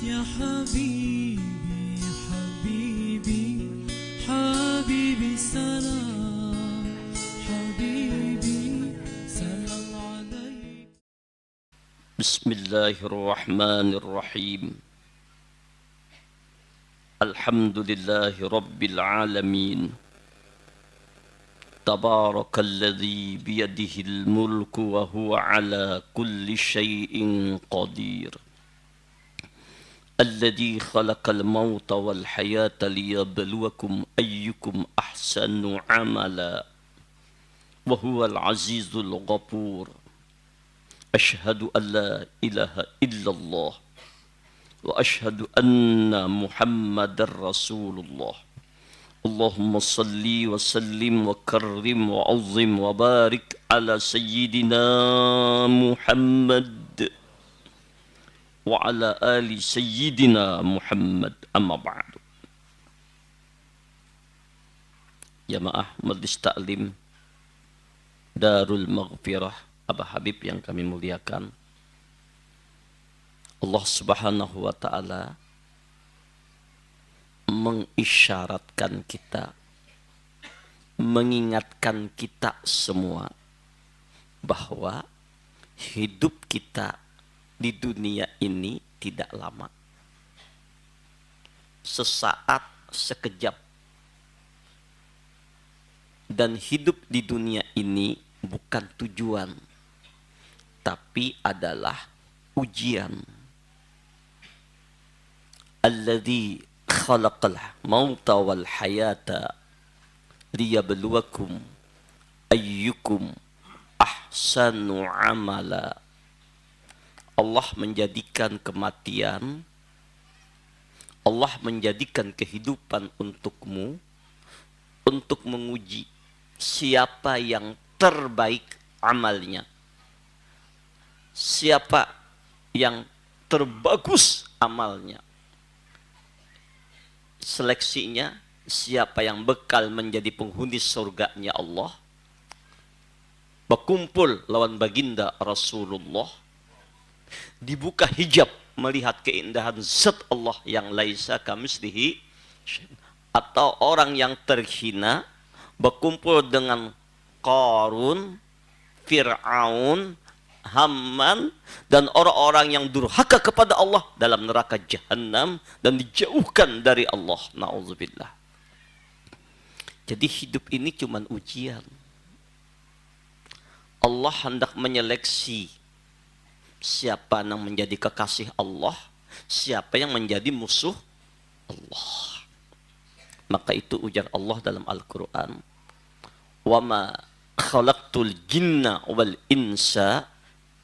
يا حبيبي حبيبي حبيبي سلام حبيبي سلام عليك. بسم الله الرحمن الرحيم. الحمد لله رب العالمين. تبارك الذي بيده الملك وهو على كل شيء قدير. الذي خلق الموت والحياة ليبلوكم أيكم أحسن عملا وهو العزيز الغفور. أشهد أن لا إله إلا الله وأشهد أن محمد رسول الله. اللهم صل وسلم وكرم وعظم وبارك على سيدنا محمد وعلى آل سيدنا محمد. أما بعد. Jamaah Majelis Taklim Darul Maghfirah Abah Habib yang kami muliakan, Allah Subhanahu wa Ta'ala mengisyaratkan kita, mengingatkan kita semua bahwa hidup kita di dunia ini tidak lama. Sesaat, sekejap. Dan hidup di dunia ini bukan tujuan, tapi adalah ujian. Alladzi khalaqal mauta wal hayata liyabluwakum ayyukum ahsanu amala. Allah menjadikan kematian, Allah menjadikan kehidupan untukmu untuk menguji siapa yang terbaik amalnya, siapa yang terbagus amalnya. Seleksinya, siapa yang bekal menjadi penghuni surganya Allah, berkumpul lawan baginda Rasulullah, dibuka hijab melihat keindahan zat Allah yang laisa kamitslihi, atau orang yang terhina berkumpul dengan Qarun, Fir'aun, Haman, dan orang-orang yang durhaka kepada Allah dalam neraka Jahannam dan dijauhkan dari Allah. Na'udzubillah. Jadi hidup ini cuma ujian. Allah hendak menyeleksi siapa yang menjadi kekasih Allah, siapa yang menjadi musuh Allah. Maka itu ujar Allah dalam Al-Quran, wa ma khalaqtul jinna wal insa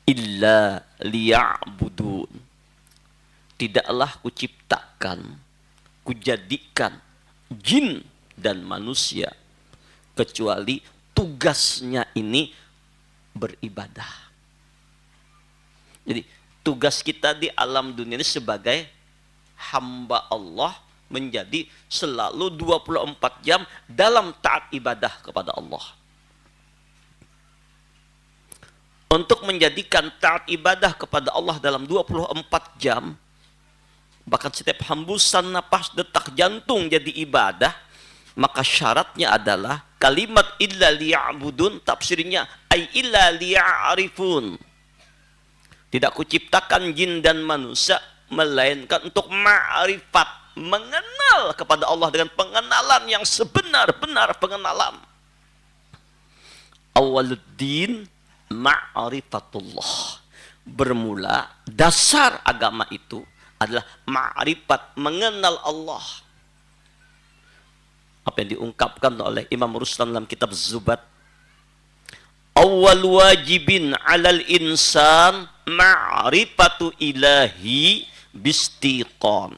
illa liya'budun. Tidaklah kuciptakan, kujadikan jin dan manusia kecuali tugasnya ini beribadah. Jadi tugas kita di alam dunia ini sebagai hamba Allah menjadi selalu 24 jam dalam taat ibadah kepada Allah. Untuk menjadikan taat ibadah kepada Allah dalam 24 jam, bahkan setiap hembusan napas, detak jantung jadi ibadah, maka syaratnya adalah kalimat illa liya'budun, tafsirnya ay illa liya'arifun. Tidak kuciptakan jin dan manusia melainkan untuk ma'rifat, mengenal kepada Allah dengan pengenalan yang sebenar-benar pengenalan. Awaluddin ma'rifatullah. Bermula dasar agama itu adalah ma'rifat, mengenal Allah. Apa yang diungkapkan oleh Imam Ruslan dalam kitab Zubat, awal wajibin alal insan ma'rifatu ilahi bistiqan.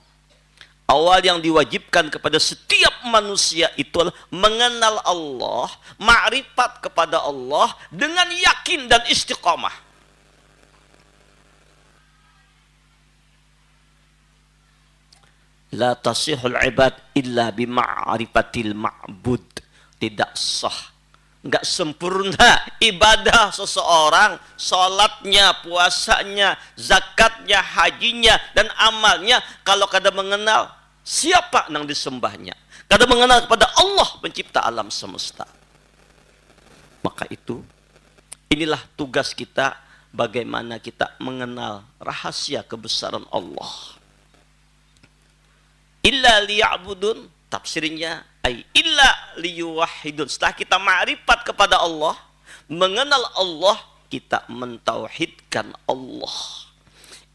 Awal yang diwajibkan kepada setiap manusia itu adalah mengenal Allah, ma'rifat kepada Allah dengan yakin dan istiqamah. La tasihul ibad illa bima'rifatil ma'bud. Tidak sah nggak sempurna ibadah seseorang, sholatnya, puasanya, zakatnya, hajinya, dan amalnya kalau kada mengenal siapa nang disembahnya, kada mengenal kepada Allah pencipta alam semesta. Maka inilah tugas kita, bagaimana kita mengenal rahasia kebesaran Allah. Illa liya'budun, tafsirnya ay illa liyuwahhidun. Setelah kita ma'rifat kepada Allah, mengenal Allah, kita mentauhidkan Allah.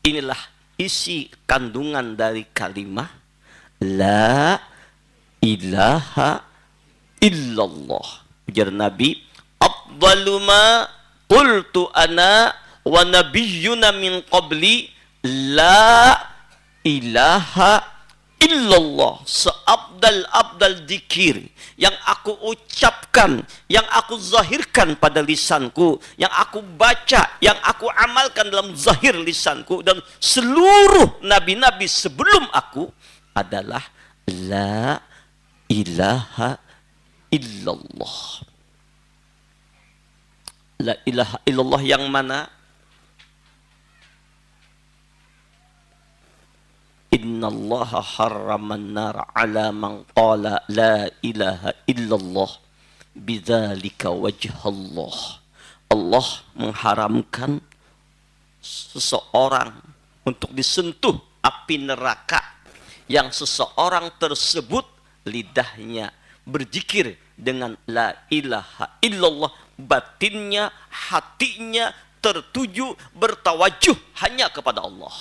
Inilah isi kandungan dari kalimat la ilaha illallah. Ujar Nabi, afdalu ma qultu ana wa nabiyyuna min qabli la ilaha illallah. Seabdal-abdal dzikir yang aku ucapkan, yang aku zahirkan pada lisanku, yang aku baca, yang aku amalkan dalam zahir lisanku, dan seluruh nabi-nabi sebelum aku adalah la ilaha illallah. La ilaha illallah yang mana? Innallaha harraman nar ala man qala la ilaha illallah bidzalika wajhallah. Allah mengharamkan seseorang untuk disentuh api neraka yang seseorang tersebut lidahnya berzikir dengan la ilaha illallah, batinnya, hatinya tertuju, bertawajuh hanya kepada Allah.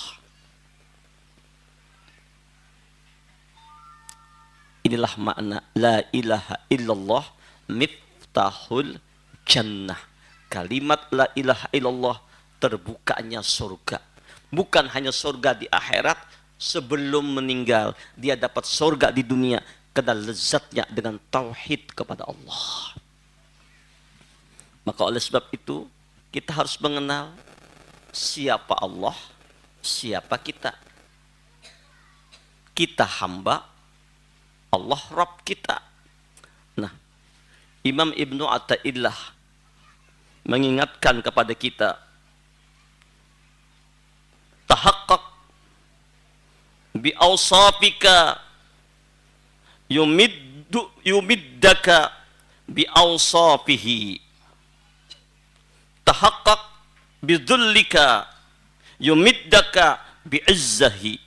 Inilah makna la ilaha illallah, miftahul jannah. Kalimat la ilaha illallah terbukanya surga. Bukan hanya surga di akhirat, sebelum meninggal dia dapat surga di dunia karena lezatnya dengan tauhid kepada Allah. Maka oleh sebab itu kita harus mengenal siapa Allah, siapa kita. Kita hamba, Allah Rabb kita. Nah, Imam Ibnu Athaillah mengingatkan kepada kita, tahaqqaq bi awsafika yumiddaka bi awsafihi, tahaqqaq bi dhullika yumiddaka bi izzati,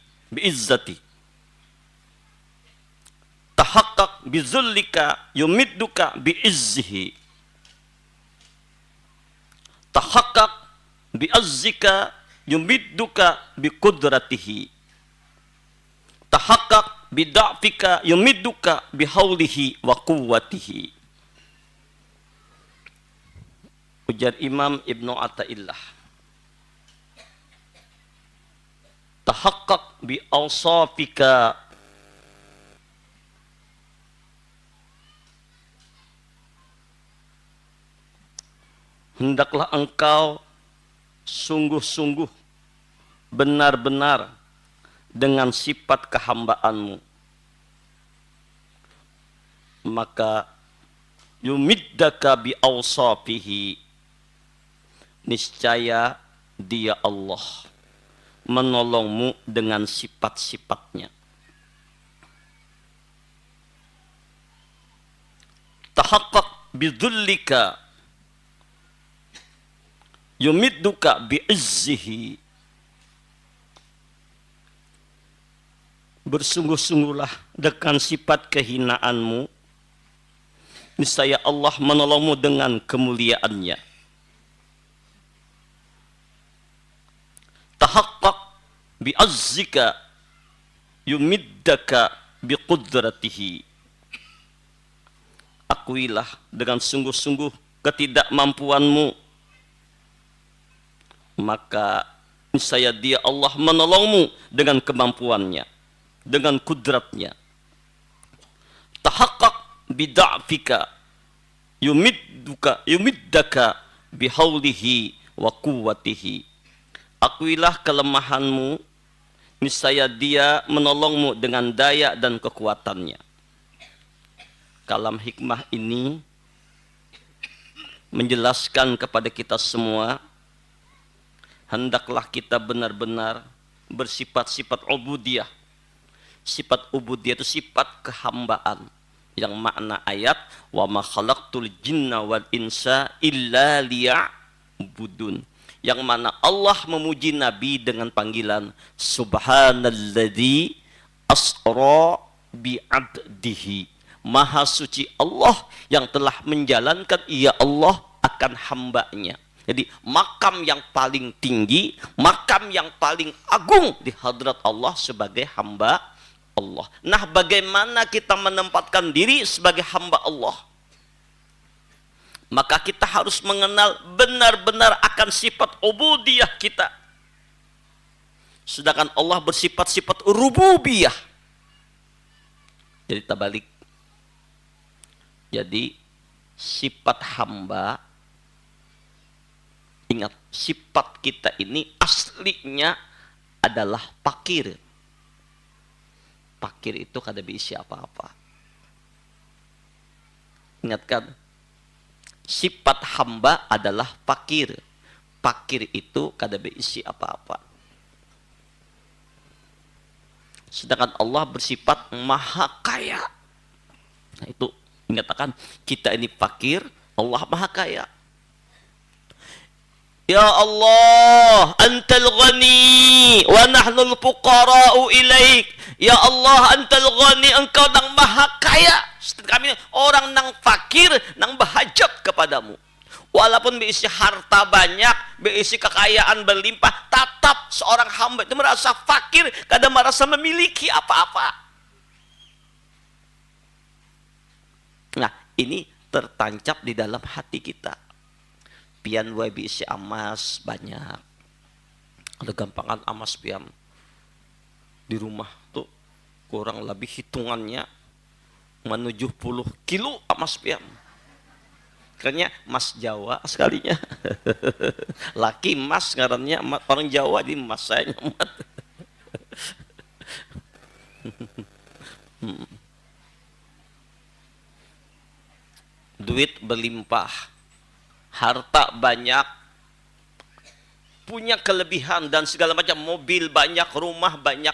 tahaqqaq bi dhullika yumidduka bi izzihi, tahaqqaq bi azzika yumidduka bi qudratihi, tahaqqaq bi da'fika yumidduka bi haulihi wa quwwatihi. Ujar Imam Ibnu Athaillah, tahaqqaq bi awsafika, hendaklah engkau sungguh-sungguh benar-benar dengan sifat kehambaanmu, maka yumiddaka bi awsafihi, niscaya dia Allah menolongmu dengan sifat-sifatnya. Tahaqqaq bi dhullika yumidduka bi izzihi, bersungguh-sungguhlah dengan sifat kehinaanmu, niscaya Allah menolongmu dengan kemuliaannya. Tahaqqaq bi azzika yumiddaka bi qudratihi, akuilah dengan sungguh-sungguh ketidakmampuanmu, maka niscaya dia Allah menolongmu dengan kemampuannya, dengan kudratnya. Tahaqqaq bida'fika yumiddaka bihaulihi wa quwwatihi, akuilah kelemahanmu, niscaya dia menolongmu dengan daya dan kekuatannya. Kalam hikmah ini menjelaskan kepada kita semua, hendaklah kita benar-benar bersifat-sifat ubudiyah. Sifat ubudiyah itu sifat kehambaan. Yang makna ayat, wa ma khalaqtul jinna wal insa illa liya'budun. Yang mana Allah memuji Nabi dengan panggilan Subhanalladzi asra bi'abdihi. Maha suci Allah yang telah menjalankan ya Allah akan hambanya. Jadi makam yang paling tinggi, makam yang paling agung di hadrat Allah sebagai hamba Allah. Nah, bagaimana kita menempatkan diri sebagai hamba Allah? Maka kita harus mengenal benar-benar akan sifat ubudiyah kita. Sedangkan Allah bersifat-sifat rububiyah. Jadi terbalik. Jadi sifat hamba, ingat, sifat kita ini aslinya adalah fakir. Fakir itu kada berisi apa-apa. Ingatkan, sifat hamba adalah fakir. Fakir itu kada berisi apa-apa. Sedangkan Allah bersifat maha kaya. Nah itu, ingatkan, kita ini fakir, Allah maha kaya. Ya Allah, antal ghani wa nahnul fuqara'u ilaik. Ya Allah, antal ghani, engkau nang maha kaya. Kami orang nang fakir, nang berhajat kepadamu. Walaupun berisi harta banyak, berisi kekayaan berlimpah, tetap seorang hamba itu merasa fakir, kadang merasa memiliki apa-apa. Nah, ini tertancap di dalam hati kita. Pian wae berisi emas banyak. Ada gampangan emas pian. Di rumah tuh kurang lebih hitungannya menuju 10 kilo emas pian. Karena emas Jawa sekalinya. Laki emas ngarannya orang Jawa di emas saya nyamat. Duit berlimpah, harta banyak, punya kelebihan dan segala macam, mobil banyak, rumah banyak.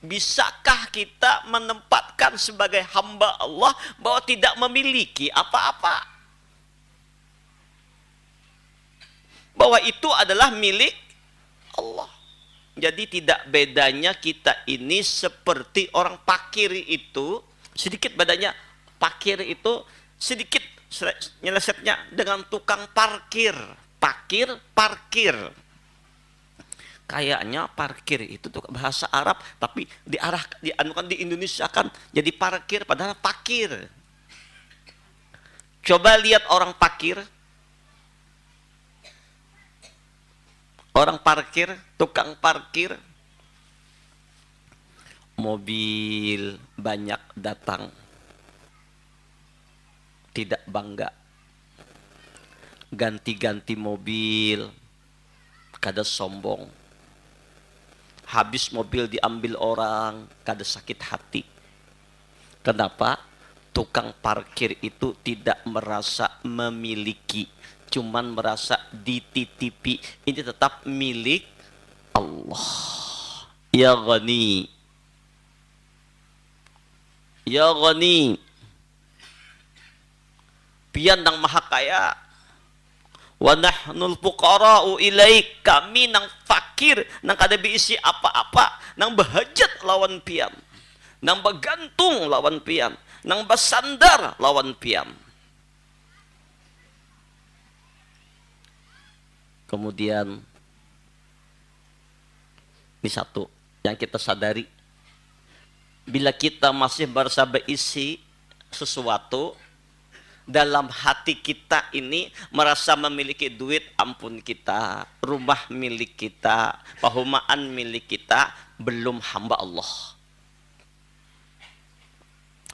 Bisakah kita menempatkan sebagai hamba Allah bahwa tidak memiliki apa-apa? Bahwa itu adalah milik Allah. Jadi tidak bedanya kita ini seperti orang fakir itu, sedikit bedanya fakir itu sedikit nyelesetnya dengan tukang parkir. Parkir. Kayaknya parkir itu tuh bahasa Arab, tapi dianukan di Indonesia kan jadi parkir, padahal fakir. Coba lihat orang fakir. Orang parkir, tukang parkir, mobil banyak datang, tidak bangga, ganti-ganti mobil, kada sombong, habis mobil diambil orang, kada sakit hati. Kenapa? Tukang parkir itu tidak merasa memiliki, cuman merasa dititipi. Ini tetap milik Allah. Ya Ghani, Ya Ghani, pian nang maha kaya. Wa nahnul fuqara'u ilaik, kami nang fakir, nang kada diisi apa-apa, nang bahajat lawan pian, nang bergantung lawan pian, nang bersandar lawan pian. Kemudian ini satu yang kita sadari, bila kita masih merasa berisi sesuatu dalam hati kita ini, merasa memiliki duit, ampun kita, rumah milik kita, pahumaan milik kita, belum hamba Allah.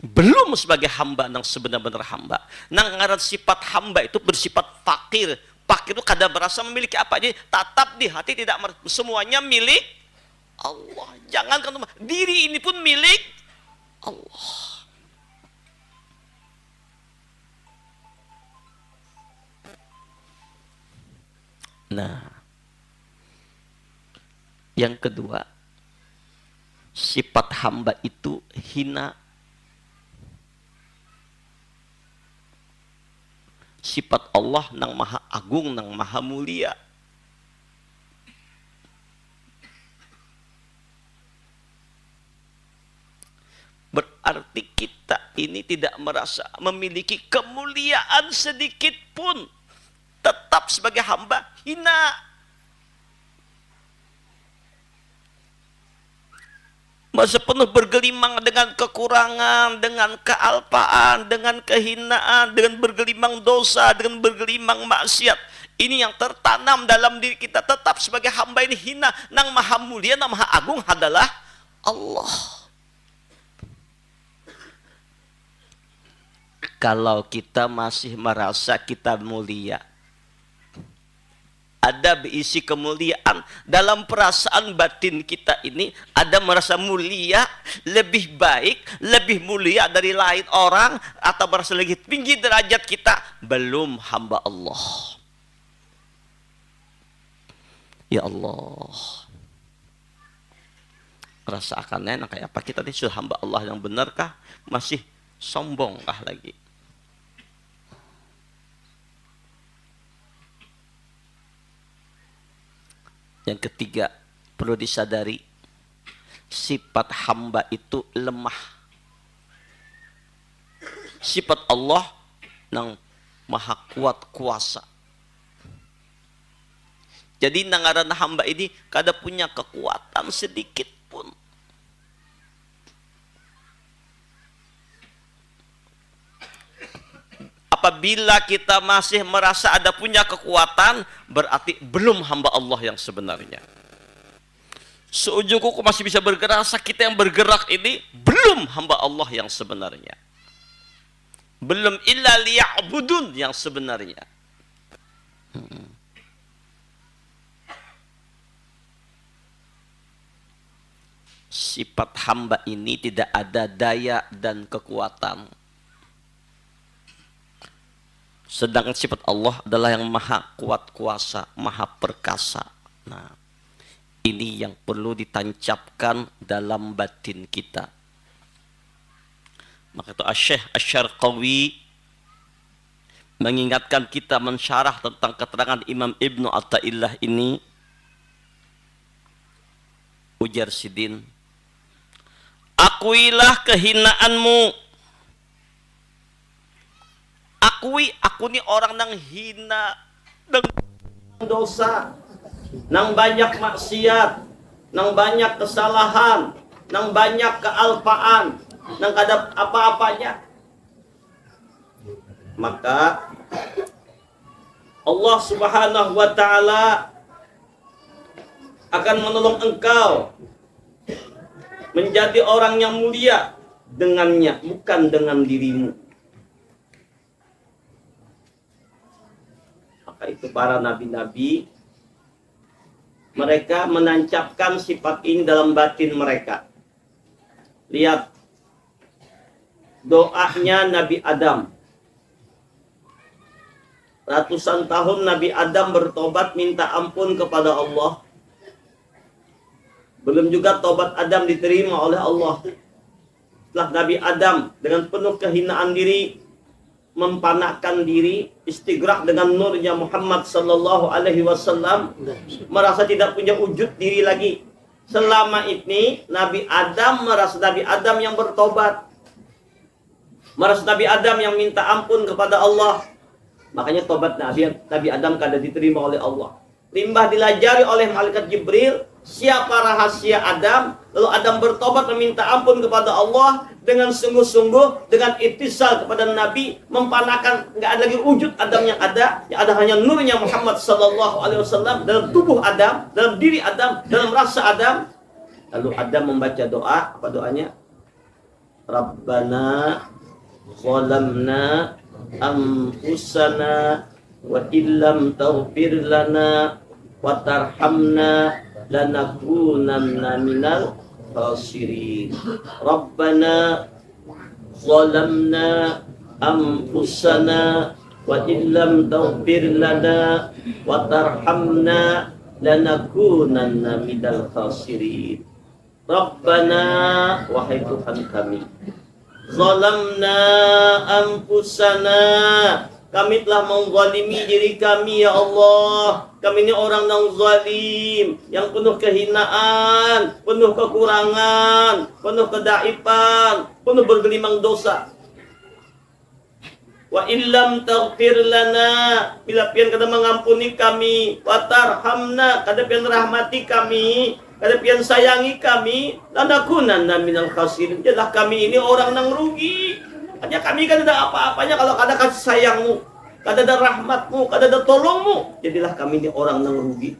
Belum sebagai hamba yang sebenar-benar hamba. Nang ngaran sifat hamba itu bersifat fakir. Fakir itu kadang merasa memiliki apa aja, tatap di hati tidak semuanya milik Allah. Jangan diri ini pun milik Allah. Yang kedua, sifat hamba itu hina. Sifat Allah nang maha agung, nang maha mulia. Berarti kita ini tidak merasa memiliki kemuliaan sedikit pun. Tetap sebagai hamba hina. Masa penuh bergelimang dengan kekurangan, dengan kealpaan, dengan kehinaan, dengan bergelimang dosa, dengan bergelimang maksiat. Ini yang tertanam dalam diri kita, tetap sebagai hamba ini hina. Nang maha mulia, nang maha agung adalah Allah. Kalau kita masih merasa kita mulia, ada berisi kemuliaan dalam perasaan batin kita ini, ada merasa mulia, lebih baik, lebih mulia dari lain orang, atau merasa lebih tinggi derajat kita, belum hamba Allah. Ya Allah, rasakannya kayak apa kita ini sudah hamba Allah yang benarkah? Masih sombongkah lagi? Yang ketiga, perlu disadari, sifat hamba itu lemah. Sifat Allah yang maha kuat kuasa. Jadi nangaran hamba ini kada punya kekuatan sedikit pun. Apabila kita masih merasa ada punya kekuatan, berarti belum hamba Allah yang sebenarnya. Seujung kuku masih bisa bergerak, kita yang bergerak ini belum hamba Allah yang sebenarnya. Belum illa liya'budun yang sebenarnya. Sifat hamba ini tidak ada daya dan kekuatan. Sedangkan sifat Allah adalah yang maha kuat kuasa, maha perkasa. Nah, ini yang perlu ditancapkan dalam batin kita. Maka itu Asy-Syaikh Asy-Syarqawi mengingatkan kita mensyarah tentang keterangan Imam Ibnu Athaillah ini. Ujar Sidin, akuilah kehinaanmu. Aku ni orang nang hina, nang dosa, nang banyak maksiat, nang banyak kesalahan, nang banyak kealpaan, nang kada apa-apanya. Maka Allah Subhanahu wa taala akan menolong engkau menjadi orang yang mulia dengannya, bukan dengan dirimu. Maka itu para nabi-nabi, mereka menancapkan sifat ini dalam batin mereka. Lihat doanya Nabi Adam. Ratusan tahun Nabi Adam bertobat minta ampun kepada Allah. Belum juga tobat Adam diterima oleh Allah. Setelah Nabi Adam dengan penuh kehinaan diri, mempanahkan diri, istighraq dengan nurnya Muhammad sallallahu alaihi wasallam, merasa tidak punya wujud diri lagi. Selama ini Nabi Adam merasa Nabi Adam yang bertobat, merasa Nabi Adam yang minta ampun kepada Allah. Makanya tobat Nabi Adam kada diterima oleh Allah. Limbah dilajari oleh malaikat Jibril siapa rahasia Adam, lalu Adam bertobat meminta ampun kepada Allah dengan sungguh-sungguh, dengan ittisal kepada Nabi, mempanahkan, nggak ada lagi wujud Adam yang ada hanya nurnya Muhammad sallallahu alaihi wasallam dalam tubuh Adam, dalam diri Adam, dalam rasa Adam. Lalu Adam membaca doa, apa doanya? Rabbana zalamna anfusana wa illam taghfir lana wa tarhamna lanakunanna minal khasirin. Rabbana zalamna anfusana wa illam taghfir lana wa tarhamna lanakunanna minal khasirin. Rabbana, wahai Tuhan kami, zalamna anfusana, kami telah menzalimi diri kami ya Allah. Kami ini orang yang zalim, yang penuh kehinaan, penuh kekurangan, penuh kedaifan, penuh bergelimang dosa. Wa illam taghfir lana, bila pian kada mengampuni kami, wa tarhamna, kada pian rahmati kami, kada pian sayangi kami, lanakunanna minal khasirin. Jadilah kami ini orang yang rugi. Hanya kami kan ada apa-apanya kalau kada kasih sayangmu, kada ada rahmatmu, kada ada tolongmu. Jadilah kami ini orang yang rugi.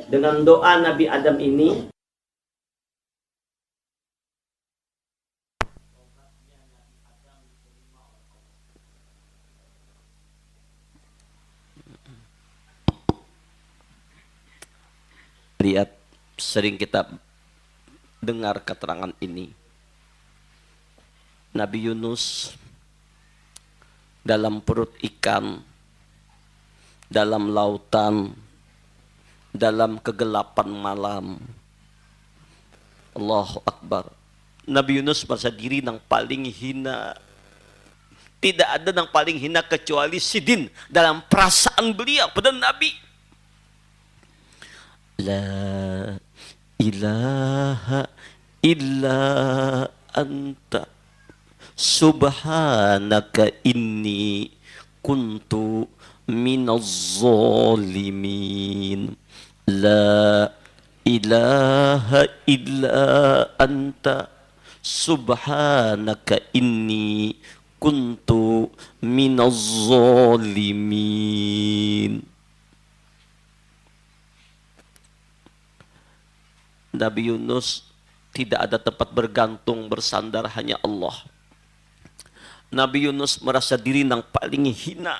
Dengan doa Nabi Adam ini, lihat, sering kita dengar keterangan ini. Nabi Yunus dalam perut ikan, dalam lautan, dalam kegelapan malam. Allahu Akbar. Nabi Yunus merasa diri yang paling hina. Tidak ada yang paling hina kecuali sidin dalam perasaan beliau pada Nabi. La ilaha illa anta subhanaka inni kuntu minaz zalimin. La ilaha illa anta subhanaka inni kuntu minaz zalimin. Nabi Yunus tidak ada tempat bergantung, bersandar hanya Allah. Nabi Yunus merasa diri yang paling hina.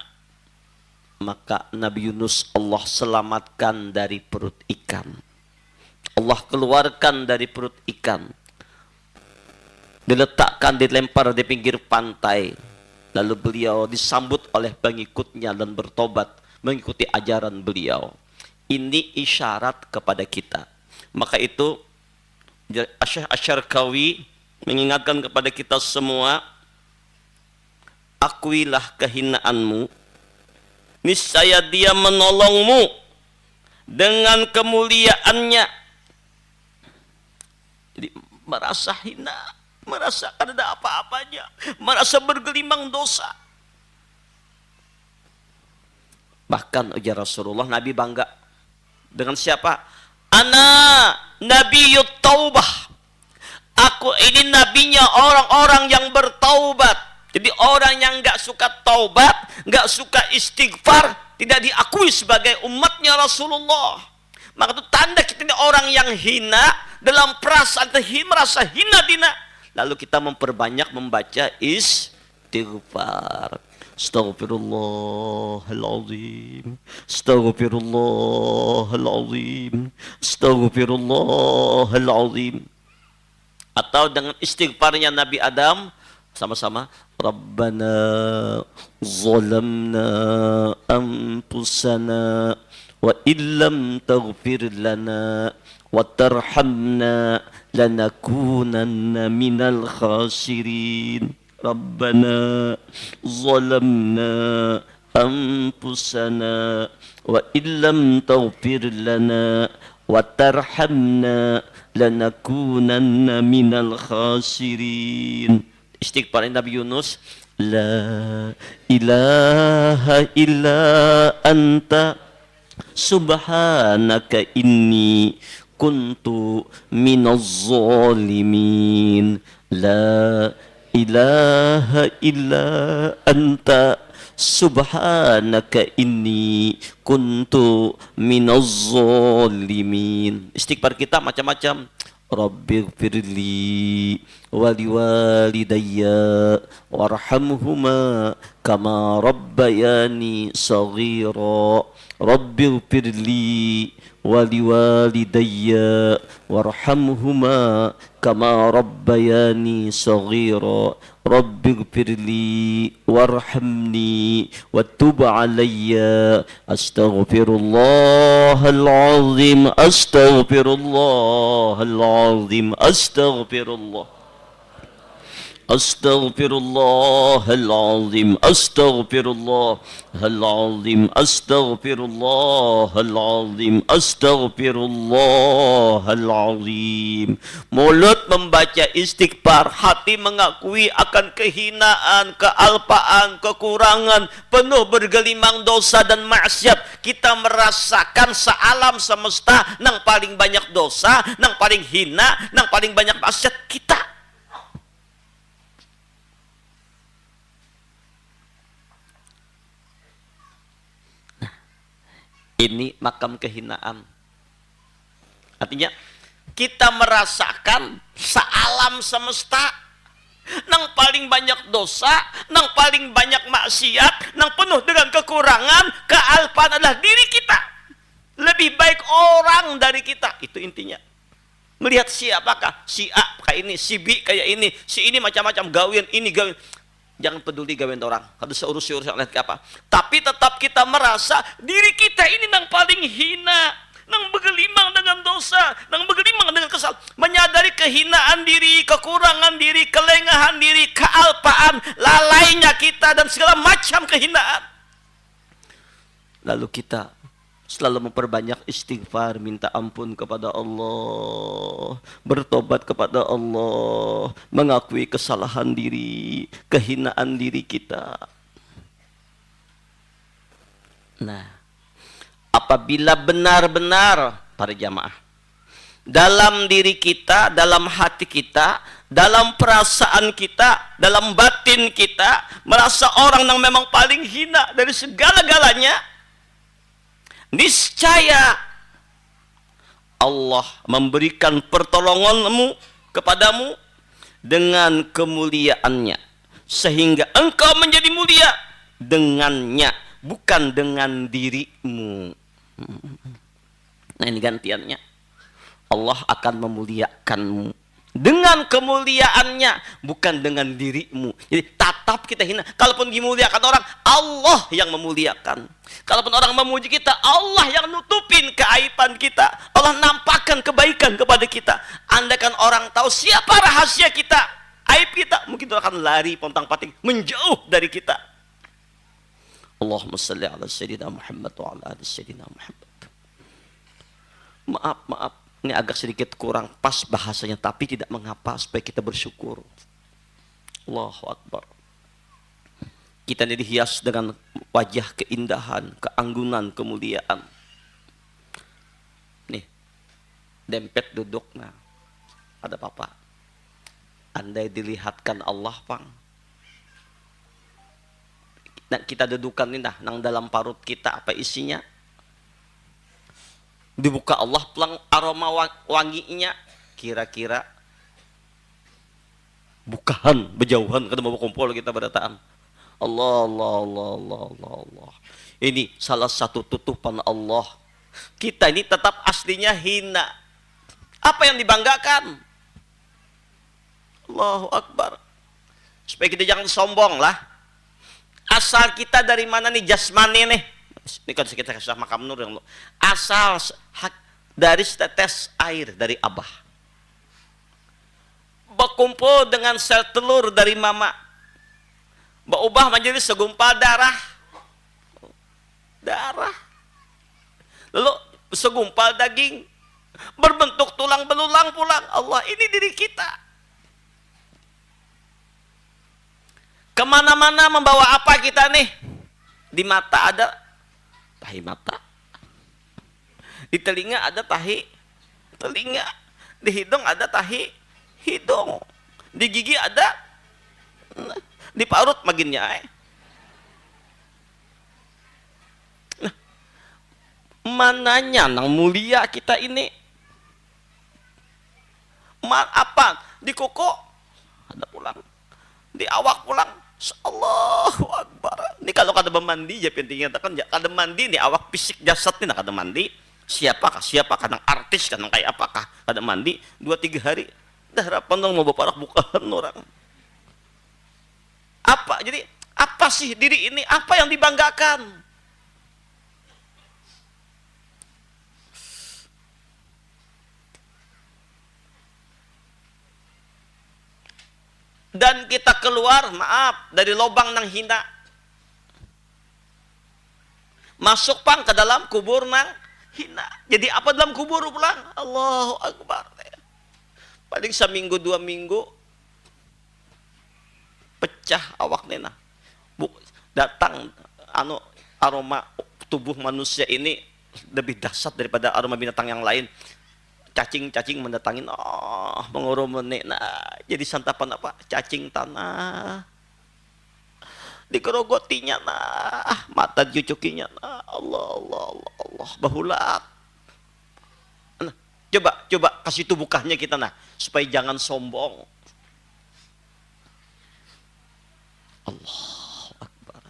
Maka Nabi Yunus Allah selamatkan dari perut ikan. Allah keluarkan dari perut ikan. Diletakkan, dilempar di pinggir pantai. Lalu beliau disambut oleh pengikutnya dan bertobat mengikuti ajaran beliau. Ini isyarat kepada kita. Maka itu Syekh Asy-Syarqawi mengingatkan kepada kita semua, akuilah kehinaanmu, niscaya dia menolongmu dengan kemuliaannya. Jadi merasa hina, merasa ada apa-apanya, merasa bergelimang dosa. Bahkan ujar Rasulullah, Nabi bangga dengan siapa? Ana Nabiyut Taubah. Aku ini nabinya orang-orang yang bertaubat. Jadi orang yang nggak suka taubat, nggak suka istighfar, tidak diakui sebagai umatnya Rasulullah. Maka itu tanda kita ini orang yang hina dalam perasaan merasa hina dina. Lalu kita memperbanyak membaca istighfar. Astaghfirullahaladzim, astaghfirullahaladzim, astaghfirullahaladzim. Atau dengan istighfarnya Nabi Adam, sama-sama, Rabbana zalamna anfusana wa illam taghfir lana wa tarhamna lanakunanna minal khasirin. Rabbana zalamna anfusana wa illam taghfir lana wa tarhamna lanakunanna minal khasirin. Istighfar Nabi Yunus, la ilaha illa anta subhanaka inni kuntu minaz zalimin. La ilaha illa anta subhanaka inni kuntu minaz zalimin. Istighfar kita macam-macam. Rabbighfirli waliwalidayya warhamhuma kama rabbayani saghira. Rabbighfirli waliwalidayya warhamhuma kama rabbayani saghira. رب اغفر لي وارحمني وتب علي أستغفر الله العظيم أستغفر الله العظيم أستغفر الله أستغفر الله العظيم أستغفر الله العظيم أستغفر الله العظيم أستغفر الله العظيم. Mulut membaca istighfar, hati mengakui akan kehinaan, kealpaan, kekurangan, penuh bergelimang dosa dan maksiat. Kita merasakan sealam semesta nang paling banyak dosa, nang paling hina, nang paling banyak maksiat kita. Ini makam kehinaan. Artinya kita merasakan sealam semesta nang paling banyak dosa, nang paling banyak maksiat, nang penuh dengan kekurangan, kealpaan adalah diri kita. Lebih baik orang dari kita. Itu intinya. Melihat siapakah? Si A kayak ini, si B kayak ini, si ini macam-macam gawian, ini gawian. Jangan peduli gawean orang, harus urus lihat ke apa. Tapi tetap kita merasa diri kita ini nang paling hina, nang bergelimang dengan dosa, nang bergelimang dengan kesalahan. Menyadari kehinaan diri, kekurangan diri, kelengahan diri, kealpaan, lalainya kita dan segala macam kehinaan. Lalu kita selalu memperbanyak istighfar, minta ampun kepada Allah, bertobat kepada Allah, mengakui kesalahan diri, kehinaan diri kita. Nah, apabila benar-benar para jamaah dalam diri kita, dalam hati kita, dalam perasaan kita, dalam batin kita merasa orang yang memang paling hina dari segala-galanya, niscaya Allah memberikan pertolonganmu kepadamu dengan kemuliaannya, sehingga engkau menjadi mulia dengannya, bukan dengan dirimu. Nah, ini gantiannya. Allah akan memuliakanmu dengan kemuliaannya, bukan dengan dirimu. Jadi tatap kita hina. Kalaupun dimuliakan orang, Allah yang memuliakan. Kalaupun orang memuji kita, Allah yang nutupin keaiban kita. Allah nampakkan kebaikan kepada kita. Andaikan orang tahu siapa rahasia kita, aib kita, mungkin orang akan lari pontang-panting menjauh dari kita. Allahumma salli ala sayyidina Muhammad wa ala ali sayyidina Muhammad. Maaf. Ini agak sedikit kurang pas bahasanya, tapi tidak mengapa, supaya kita bersyukur. Allahu Akbar. Kita ini dihias dengan wajah keindahan, keanggunan, kemuliaan. Nih, dempet duduk, nah, ada papa. Andai dilihatkan Allah, Pang. Nah, kita dudukan ini, nah, nang dalam parut kita apa isinya? Dibuka Allah pelang aroma wanginya, kira-kira bukahan berjauhan kada mau kumpul kita berataan. Allah. Ini salah satu tutupan Allah. Kita ini tetap aslinya hina. Apa yang dibanggakan? Allahu Akbar. Supaya kita jangan sombong lah. Asal kita dari mana nih jasmani nih? Ini kan kita kasih makam nur yang asal dari setetes air dari abah, berkumpul dengan sel telur dari mama, berubah menjadi segumpal darah, lalu segumpal daging, berbentuk tulang belulang pulang. Allah, ini diri kita. Kemana-mana membawa apa kita nih? Di mata ada tahi mata, di telinga ada tahi telinga, di hidung ada tahi hidung, di gigi ada, di parut maginnya. Nah, mananya nang mulia kita ini? Apa? Di koko ada pulang, di awak pulang. Allahu Akbar. Ini kalau kada mandi, ya pentingnya kan kada mandi nih awak fisik jasad nih kada mandi. Siapakah nang artis kan nang kayak apakah kada mandi 2-3 hari dah harapan dong mau baparak bukaan orang. Apa? Jadi apa sih diri ini? Apa yang dibanggakan? Dan kita keluar, maaf, dari lubang nang hina. Masuk pang ke dalam kubur nang hina. Jadi apa dalam kubur pulang? Allahu Akbar. Paling seminggu 2 minggu pecah awak nena. Datang aroma tubuh manusia ini lebih dahsyat daripada aroma binatang yang lain. Cacing-cacing mendatangin, mengurumeni. Nah, jadi santapan apa? Cacing tanah. Dikerogotinya, nah, mata dicucukinya, nah, Allah, bahulat. Nah, coba kasih tubuhnya kita, nah, supaya jangan sombong. Allah Akbar.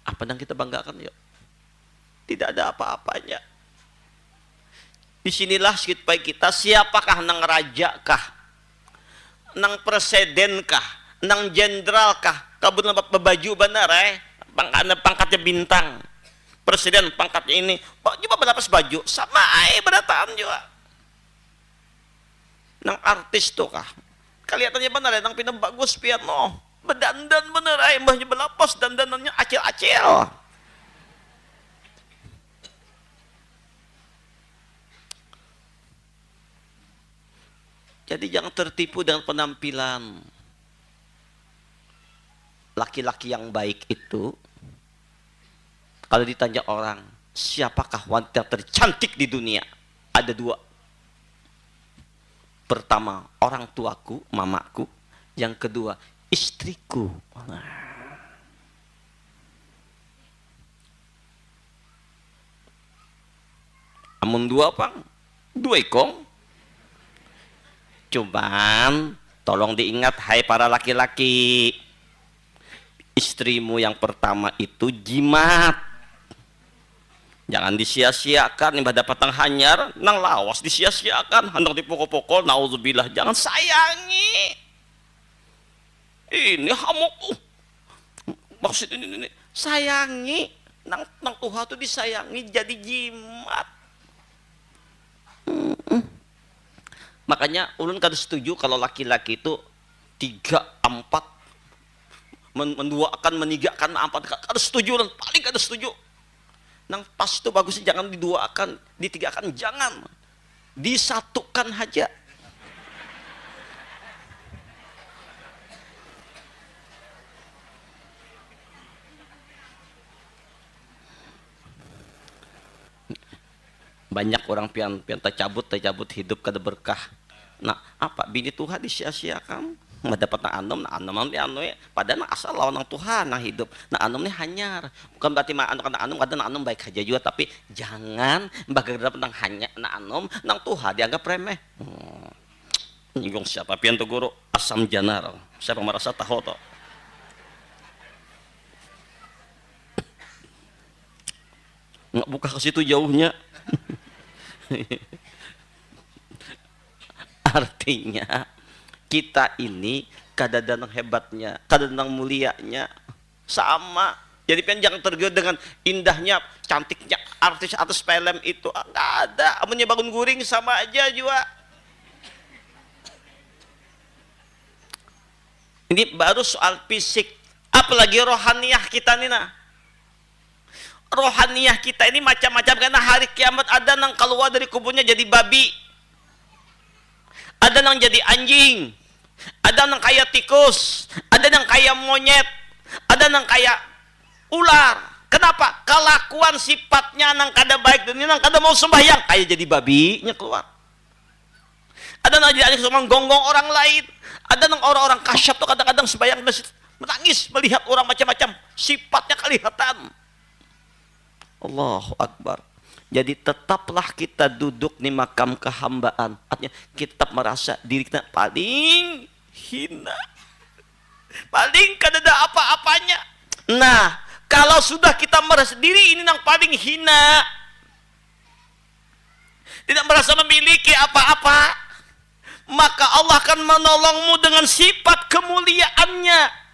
Apa yang kita banggakan, yuk? Tidak ada apa-apanya. Disinilah supaya kita, siapakah nang raja kah, nang presiden kah, nang jenderal kah, kabut baju benar pangkatnya bintang, presiden pangkatnya ini, coba berlapas baju sama berataan juga. Nang artis tuh kah, kelihatannya benar nang pindah bagus piano, berdandan bener mbahnya berlapas dandanannya acil-acil. Jadi jangan tertipu dengan penampilan. Laki-laki yang baik itu, kalau ditanya orang, siapakah wanita tercantik di dunia? Ada 2. Pertama, orang tuaku, mamaku. Yang kedua, istriku. Amun 2 pang, 2 ikong. Cuman tolong diingat, hai para laki-laki, istrimu yang pertama itu jimat. Jangan disia-siakan, ibadah patang hanyar nang lawas disia-siakan, hendak dipukul-pukul, naudzubillah. Jangan sayangi. Ini hamuk. Maksud ini sayangi. Nang Tuhan itu disayangi jadi jimat. Makanya ulun kada setuju kalau laki-laki itu 3, 4 menduakan, menigakan, 4. Kada setuju, ulun paling kada setuju. Nang pas itu bagusnya jangan diduakan, ditigakan, jangan. Disatukan aja. Banyak orang pian tercabut hidup kada berkah. Nah, apa bini Tuhan disia-siakan? Mendapat anom padahal asal lawan nang Tuhan nang hidup. Nah anom ini hanyar. Bukan berarti anom kadang anom baik aja juga, tapi jangan bagaikan nang hanya nang anom nang Tuhan dianggap remeh. Nyinggung siapa pian tu guru asam janar. Siapa merasa tahu to? Nggak buka ke situ jauhnya. Artinya kita ini kadang-kadang hebatnya, kadang-kadang mulianya sama. Jadi jangan tergiur dengan indahnya, cantiknya artis film itu. Nggak ada. Amunnya bangun guring sama aja juga. Ini baru soal fisik. Apalagi rohaniyah kita nih nah. Rohaniyah kita ini macam-macam, karena hari kiamat ada yang keluar dari kuburnya jadi babi, ada yang jadi anjing, ada yang kayak tikus, ada yang kayak monyet, ada yang kayak ular. Kenapa? Kelakuan sifatnya nang kada baik dunia, nang kada mau sembahyang kayak jadi babinya keluar. Ada yang jadi anjing sama gonggong orang lain, ada yang orang-orang kasyaf tuh kadang-kadang sembahyang menangis melihat orang macam-macam, sifatnya kelihatan. Allahu Akbar. Jadi tetaplah kita duduk di makam kehambaan. Artinya kita merasa diri kita paling hina, paling kada ada apa-apanya. Nah, kalau sudah kita merasa diri ini yang paling hina, tidak merasa memiliki apa-apa, maka Allah akan menolongmu dengan sifat kemuliaannya.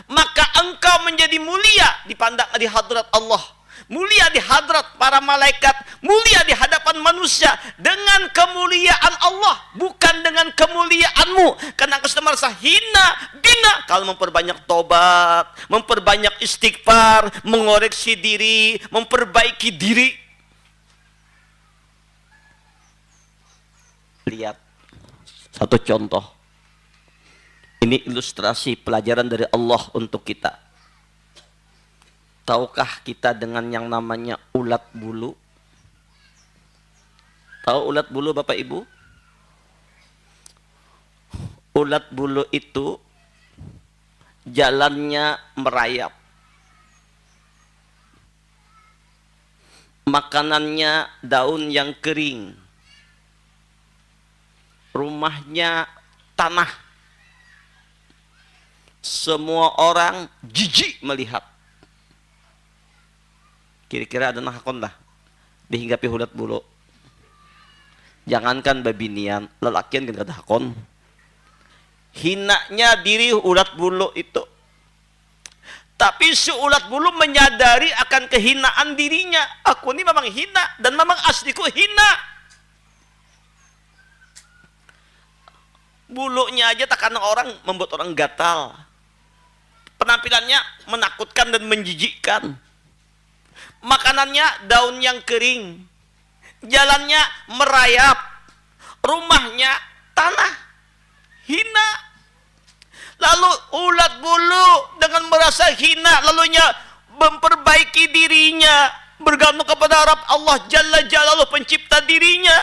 Maka engkau menjadi mulia dipandang di hadrat Allah, mulia di hadrat para malaikat, mulia di hadapan manusia dengan kemuliaan Allah, bukan dengan kemuliaanmu. Karena engkau sudah merasa hina, bina. Kalau memperbanyak tobat, memperbanyak istighfar, mengoreksi diri, memperbaiki diri. Lihat satu contoh. Ini ilustrasi pelajaran dari Allah untuk kita. Tahukah kita dengan yang namanya ulat bulu? Tahu ulat bulu Bapak Ibu? Ulat bulu itu jalannya merayap. Makanannya daun yang kering. Rumahnya tanah. Semua orang jijik melihat. Kira-kira ada nakon lah dihinggapi ulat bulu. Jangankan babinian, lelakian kan kada hakon. Hinanya diri ulat bulu itu. Tapi si ulat bulu menyadari akan kehinaan dirinya. Aku ini memang hina dan memang asliku hina. Bulunya aja takkan orang membuat orang gatal. Penampilannya menakutkan dan menjijikkan. Makanannya daun yang kering. Jalannya merayap. Rumahnya tanah. Hina. Lalu ulat bulu dengan merasa hina, lalunya memperbaiki dirinya, bergantung kepada Allah Jalla Jalaluhu pencipta dirinya.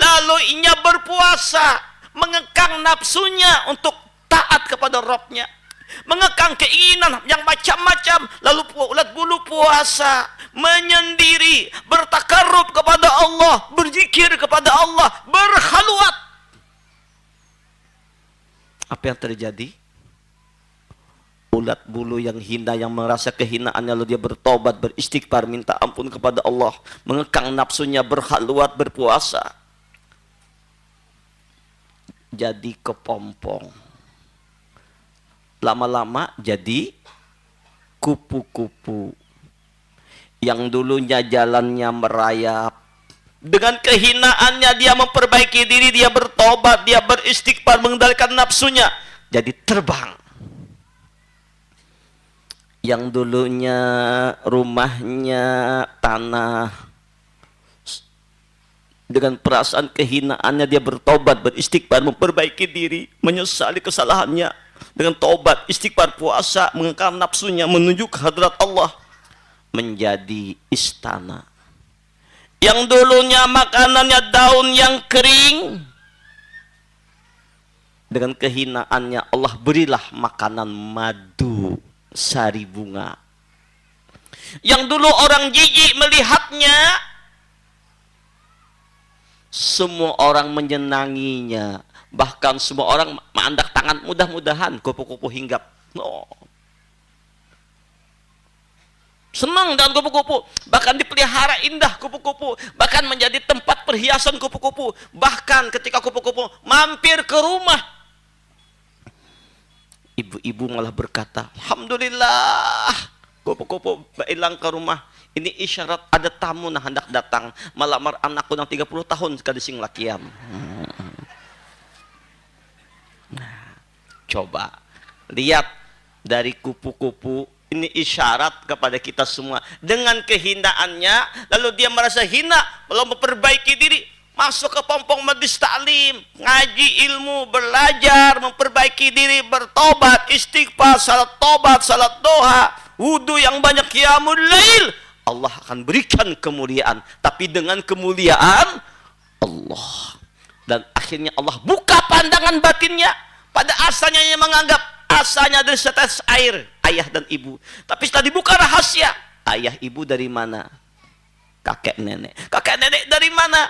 Lalu inya berpuasa, mengekang nafsunya untuk taat kepada Rabbnya, mengekang keinginan yang macam-macam. Lalu ulat bulu puasa, menyendiri, bertakarrub kepada Allah, berzikir kepada Allah, berkhalwat. Apa yang terjadi? Ulat bulu yang hina, yang merasa kehinaannya, lalu dia bertobat, beristighfar, minta ampun kepada Allah, mengekang nafsunya, berkhalwat, berpuasa, jadi kepompong. Lama-lama jadi kupu-kupu. Yang dulunya jalannya merayap, dengan kehinaannya dia memperbaiki diri, dia bertobat, dia beristighfar, mengendalikan nafsunya, jadi terbang. Yang dulunya rumahnya tanah, dengan perasaan kehinaannya dia bertobat, beristighfar, memperbaiki diri, menyesali kesalahannya, dengan tobat, istighfar, puasa, mengekang nafsunya, menuju ke hadrat Allah, menjadi istana. Yang dulunya makanannya daun yang kering, dengan kehinaannya Allah berilah makanan madu, sari bunga. Yang dulu orang jijik melihatnya, semua orang menyenanginya. Bahkan semua orang mengandak tangan, mudah-mudahan kupu-kupu hinggap. Oh. Senang dengan kupu-kupu, bahkan dipelihara indah kupu-kupu, bahkan menjadi tempat perhiasan kupu-kupu. Bahkan ketika kupu-kupu mampir ke rumah, ibu-ibu malah berkata, alhamdulillah kupu-kupu hilang ke rumah. Ini isyarat ada tamu nah hendak datang melamar anakku yang 30 tahun sekali sing lakiam. Nah, coba lihat dari kupu-kupu. Ini isyarat kepada kita semua. Dengan kehinaannya, lalu dia merasa hina, lalu memperbaiki diri, masuk ke pompong majlis taklim, ngaji ilmu, belajar, memperbaiki diri, bertobat, istighfar, salat tobat, salat doha, wudu yang banyak, qiyamul lail. Allah akan berikan kemuliaan, tapi dengan kemuliaan Allah. Dan akhirnya Allah buka pandangan batinnya. Pada asalnya yang menganggap asalnya dari setetes air, ayah dan ibu. Tapi setelah dibuka rahasia, ayah ibu dari mana? Kakek nenek. Kakek nenek dari mana?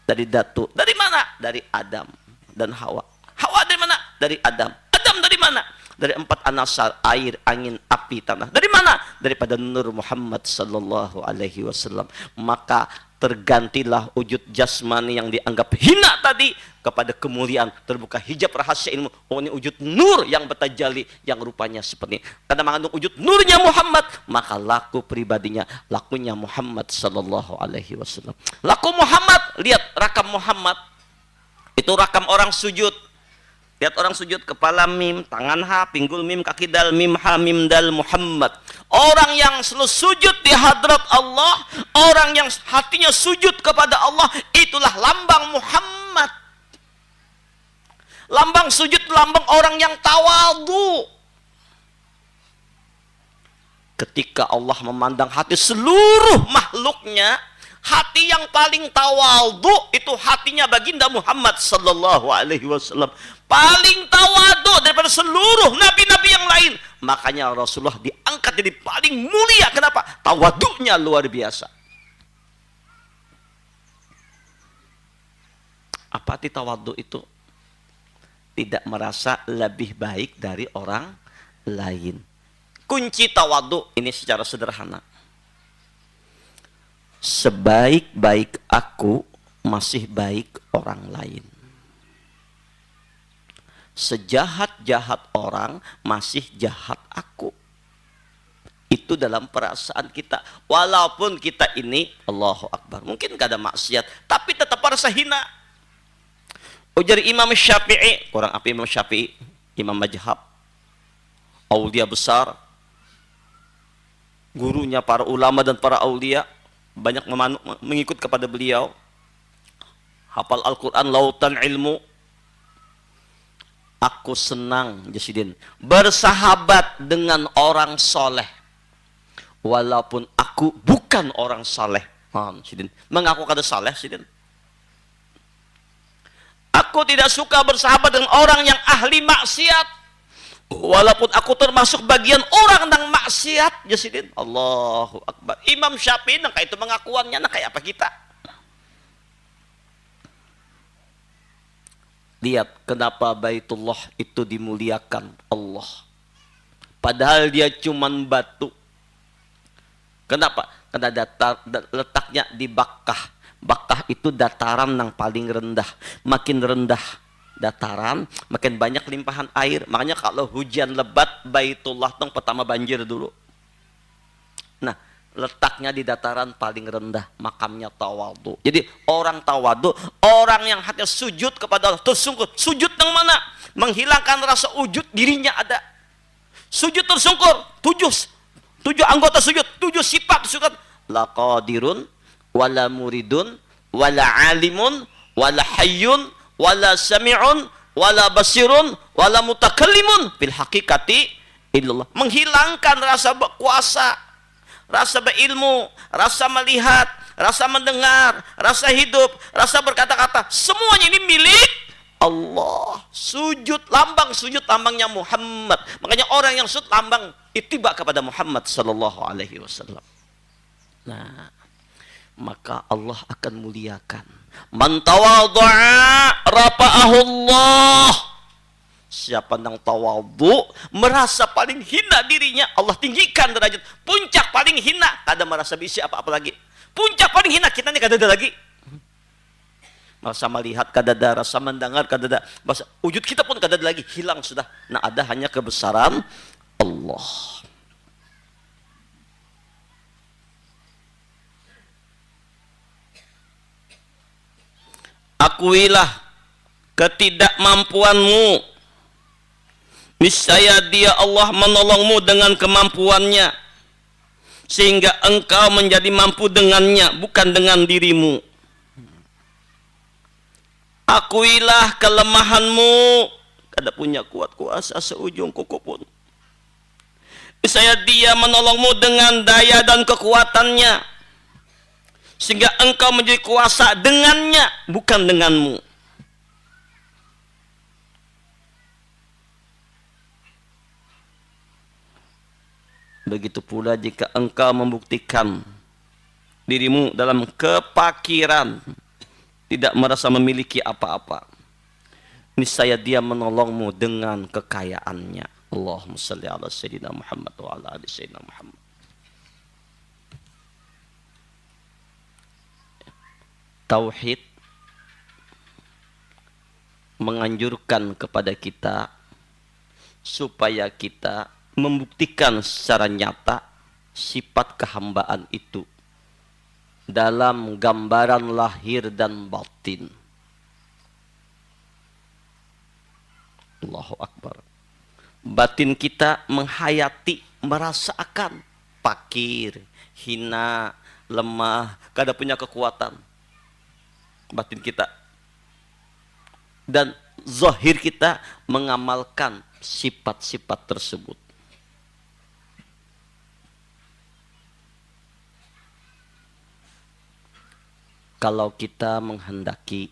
Dari Datuk. Dari mana? Dari Adam dan Hawa. Hawa dari mana? Dari Adam. Adam dari mana? dari 4 anasar, air, angin, api, tanah. Dari mana? Daripada nur Muhammad sallallahu alaihi wasallam. Maka tergantilah wujud jasmani yang dianggap hina tadi kepada kemuliaan, terbuka hijab rahasia ilmu. Oh, ini wujud nur yang bertajalli, yang rupanya seperti ini. Karena mengandung wujud nurnya Muhammad, maka laku pribadinya, lakunya Muhammad sallallahu alaihi wasallam. Laku Muhammad, lihat rakam Muhammad. Itu rakam orang sujud. Lihat orang sujud, kepala mim, tangan ha, pinggul mim, kaki dal, mim ha, mim dal, Muhammad. Orang yang selalu sujud di hadrat Allah, orang yang hatinya sujud kepada Allah, itulah lambang Muhammad. Lambang sujud, lambang orang yang tawadhu. Ketika Allah memandang hati seluruh makhluknya, hati yang paling tawadhu itu hatinya baginda Muhammad sallallahu alaihi wasallam. Paling tawadhu daripada seluruh nabi-nabi yang lain. Makanya Rasulullah diangkat jadi paling mulia. Kenapa? Tawadhunya luar biasa. Apa arti tawadhu itu? Tidak merasa lebih baik dari orang lain. Kunci tawadhu ini secara sederhana. Sebaik-baik aku masih baik orang lain. Sejahat-jahat orang masih jahat aku. Itu dalam perasaan kita. Walaupun kita ini Allahu Akbar, mungkin gak ada maksiat, tapi tetap merasa hina. Ujar Imam Syafi'i, kurang apa Imam Syafi'i, Imam Majhab, aulia besar, gurunya para ulama dan para aulia, banyak mengikut kepada beliau, hafal Al-Quran, lautan ilmu. Aku senang, Jasidin, bersahabat dengan orang soleh, walaupun aku bukan orang soleh. Jasidin, mengaku kada soleh, Jasidin. Aku tidak suka bersahabat dengan orang yang ahli maksiat, walaupun aku termasuk bagian orang yang maksiat, Jasidin. Allahu Akbar. Imam Syafi'i, nah itu pengakuannya, nah kayak apa kita? Lihat kenapa Baitullah itu dimuliakan Allah. Padahal dia cuman batu. Kenapa? Karena letaknya di Bakkah. Bakkah itu dataran yang paling rendah. Makin rendah dataran, makin banyak limpahan air. Makanya kalau hujan lebat, Baitullah itu pertama banjir dulu. Nah, letaknya di dataran paling rendah, makamnya tawadhu. Jadi orang tawadhu, orang yang hatinya sujud kepada Allah, tersungkur. Sujud yang mana? Menghilangkan rasa wujud dirinya ada. Sujud tersungkur, tujuh anggota sujud, 7 sifat sujud. La qadirun, wala muridun, wala alimun, wala hayyun, wala sami'un, wala basirun, wala mutakallimun fil haqiqati illallah. Menghilangkan rasa berkuasa, rasa berilmu, rasa melihat, rasa mendengar, rasa hidup, rasa berkata-kata, semuanya ini milik Allah. Sujud lambangnya Muhammad. Makanya orang yang sujud lambang ittiba kepada Muhammad sallallahu alaihi wasallam. Nah, maka Allah akan muliakan. Man tawadha'a rafa'ahu Allah. Siapa yang tawadhu, merasa paling hina dirinya, Allah tinggikan derajat. Puncak paling hina, kada merasa bisa apa-apa lagi. Puncak paling hina, kita ini kada ada lagi. Rasa melihat kada ada, rasa mendengar kada ada. Wujud kita pun kada ada lagi, hilang sudah. Nah, ada hanya kebesaran Allah. Akuilah ketidakmampuanmu, niscaya dia Allah menolongmu dengan kemampuannya, sehingga engkau menjadi mampu dengannya, bukan dengan dirimu. Akuilah kelemahanmu, kada punya kuat kuasa seujung kuku pun. Niscaya dia menolongmu dengan daya dan kekuatannya, sehingga engkau menjadi kuasa dengannya, bukan denganmu. Begitu pula jika engkau membuktikan dirimu dalam kepakiran, tidak merasa memiliki apa-apa, niscaya dia menolongmu dengan kekayaannya. Allahumma salli ala Sayyidina Muhammad wa ala ali Sayyidina Muhammad. Tauhid menganjurkan kepada kita supaya kita membuktikan secara nyata sifat kehambaan itu dalam gambaran lahir dan batin. Allahu Akbar. Batin kita menghayati, merasakan fakir, hina, lemah, kada punya kekuatan. Batin kita. Dan zahir kita mengamalkan sifat-sifat tersebut. Kalau kita menghendaki